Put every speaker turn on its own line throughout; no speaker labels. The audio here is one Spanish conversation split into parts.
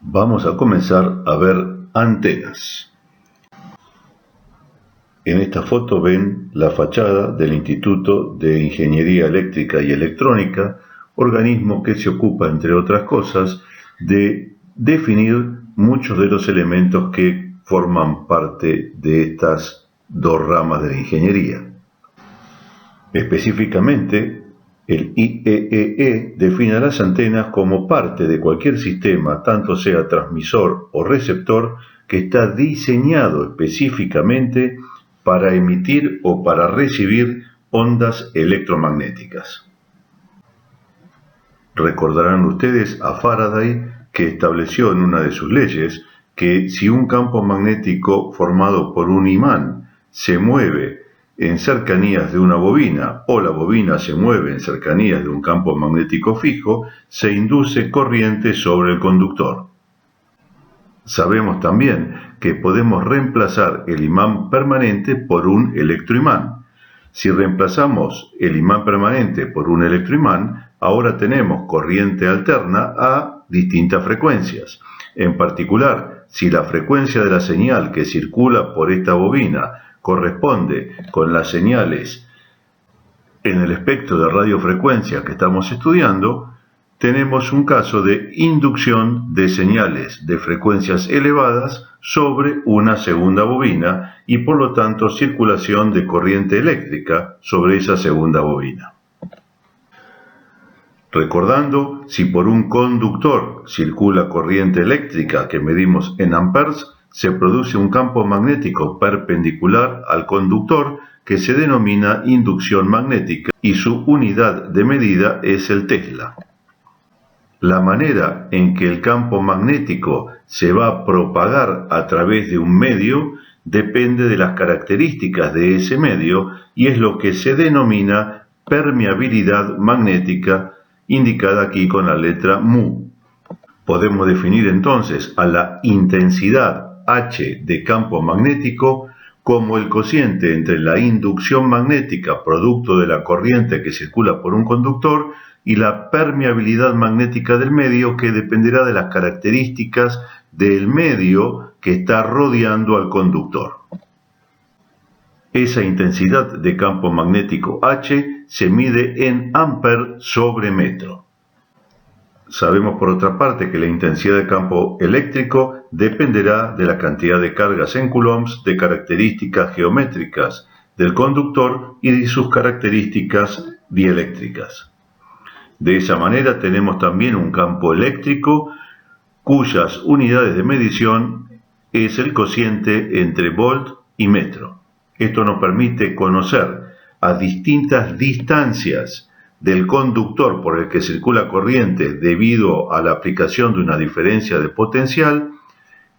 Vamos a comenzar a ver antenas. En esta foto ven la fachada del Instituto de Ingeniería Eléctrica y Electrónica, organismo que se ocupa, entre otras cosas, de definir muchos de los elementos que forman parte de estas dos ramas de la ingeniería. Específicamente, el IEEE define a las antenas como parte de cualquier sistema, tanto sea transmisor o receptor, que está diseñado específicamente para emitir o para recibir ondas electromagnéticas. Recordarán ustedes a Faraday, que estableció en una de sus leyes que si un campo magnético formado por un imán se mueve en cercanías de una bobina o la bobina se mueve en cercanías de un campo magnético fijo, se induce corriente sobre el conductor. Sabemos también que podemos reemplazar el imán permanente por un electroimán. Si reemplazamos el imán permanente por un electroimán, ahora tenemos corriente alterna a distintas frecuencias. En particular, si la frecuencia de la señal que circula por esta bobina corresponde con las señales en el espectro de radiofrecuencia que estamos estudiando, tenemos un caso de inducción de señales de frecuencias elevadas sobre una segunda bobina y por lo tanto circulación de corriente eléctrica sobre esa segunda bobina. Recordando, si por un conductor circula corriente eléctrica que medimos en amperes, se produce un campo magnético perpendicular al conductor que se denomina inducción magnética y su unidad de medida es el Tesla. La manera en que el campo magnético se va a propagar a través de un medio depende de las características de ese medio y es lo que se denomina permeabilidad magnética, indicada aquí con la letra mu. Podemos definir entonces a la intensidad H de campo magnético como el cociente entre la inducción magnética producto de la corriente que circula por un conductor y la permeabilidad magnética del medio, que dependerá de las características del medio que está rodeando al conductor. Esa intensidad de campo magnético H se mide en amper sobre metro. Sabemos por otra parte que la intensidad de campo eléctrico dependerá de la cantidad de cargas en coulombs, de características geométricas del conductor y de sus características dieléctricas. De esa manera tenemos también un campo eléctrico cuyas unidades de medición es el cociente entre volt y metro. Esto nos permite conocer a distintas distancias del conductor por el que circula corriente debido a la aplicación de una diferencia de potencial,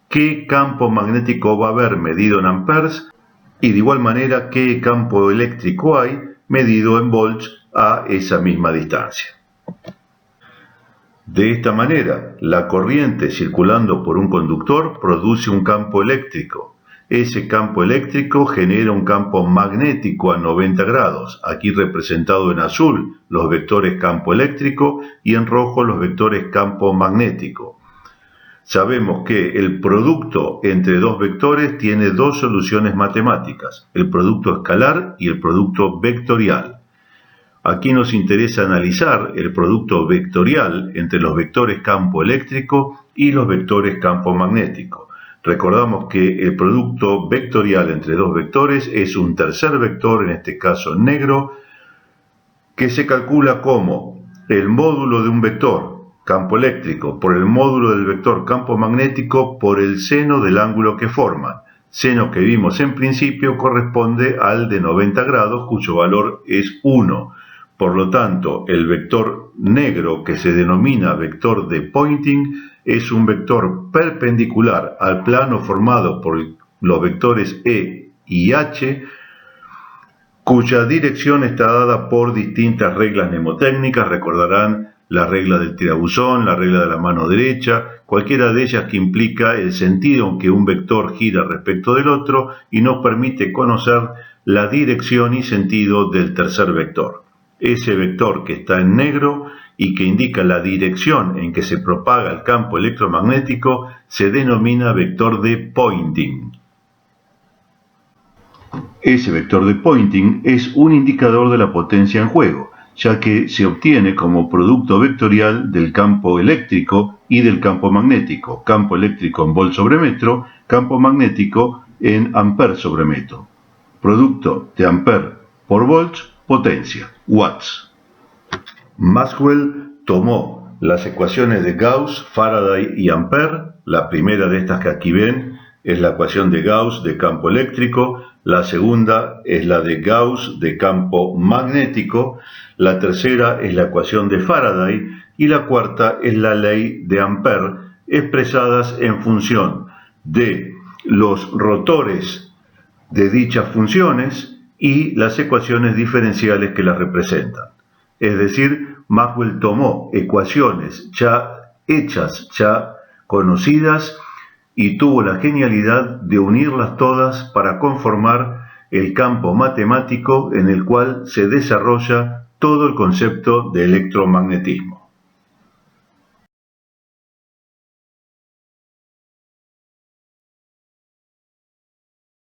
qué campo magnético va a haber medido en amperes y de igual manera qué campo eléctrico hay medido en volts a esa misma distancia. De esta manera, la corriente circulando por un conductor produce un campo eléctrico. Ese campo eléctrico genera un campo magnético a 90 grados, aquí representado en azul los vectores campo eléctrico y en rojo los vectores campo magnético. Sabemos que el producto entre dos vectores tiene dos soluciones matemáticas, el producto escalar y el producto vectorial. Aquí nos interesa analizar el producto vectorial entre los vectores campo eléctrico y los vectores campo magnético. Recordamos que el producto vectorial entre dos vectores es un tercer vector, en este caso negro, que se calcula como el módulo de un vector campo eléctrico por el módulo del vector campo magnético por el seno del ángulo que forman. Seno que vimos en principio corresponde al de 90 grados, cuyo valor es 1. Por lo tanto, el vector negro, que se denomina vector de Poynting, es un vector perpendicular al plano formado por los vectores E y H, cuya dirección está dada por distintas reglas mnemotécnicas. Recordarán la regla del tirabuzón, la regla de la mano derecha, cualquiera de ellas que implica el sentido en que un vector gira respecto del otro y nos permite conocer la dirección y sentido del tercer vector. Ese vector que está en negro y que indica la dirección en que se propaga el campo electromagnético se denomina vector de Poynting. Ese vector de Poynting es un indicador de la potencia en juego, ya que se obtiene como producto vectorial del campo eléctrico y del campo magnético, campo eléctrico en volt sobre metro, campo magnético en ampere sobre metro. Producto de ampere por volts, potencia, watts. Maxwell tomó las ecuaciones de Gauss, Faraday y Ampere. La primera de estas que aquí ven es la ecuación de Gauss de campo eléctrico, la segunda es la de Gauss de campo magnético, la tercera es la ecuación de Faraday y la cuarta es la ley de Ampere, expresadas en función de los rotores de dichas funciones y las ecuaciones diferenciales que las representan. Es decir, Maxwell tomó ecuaciones ya hechas, ya conocidas, y tuvo la genialidad de unirlas todas para conformar el campo matemático en el cual se desarrolla todo el concepto de electromagnetismo.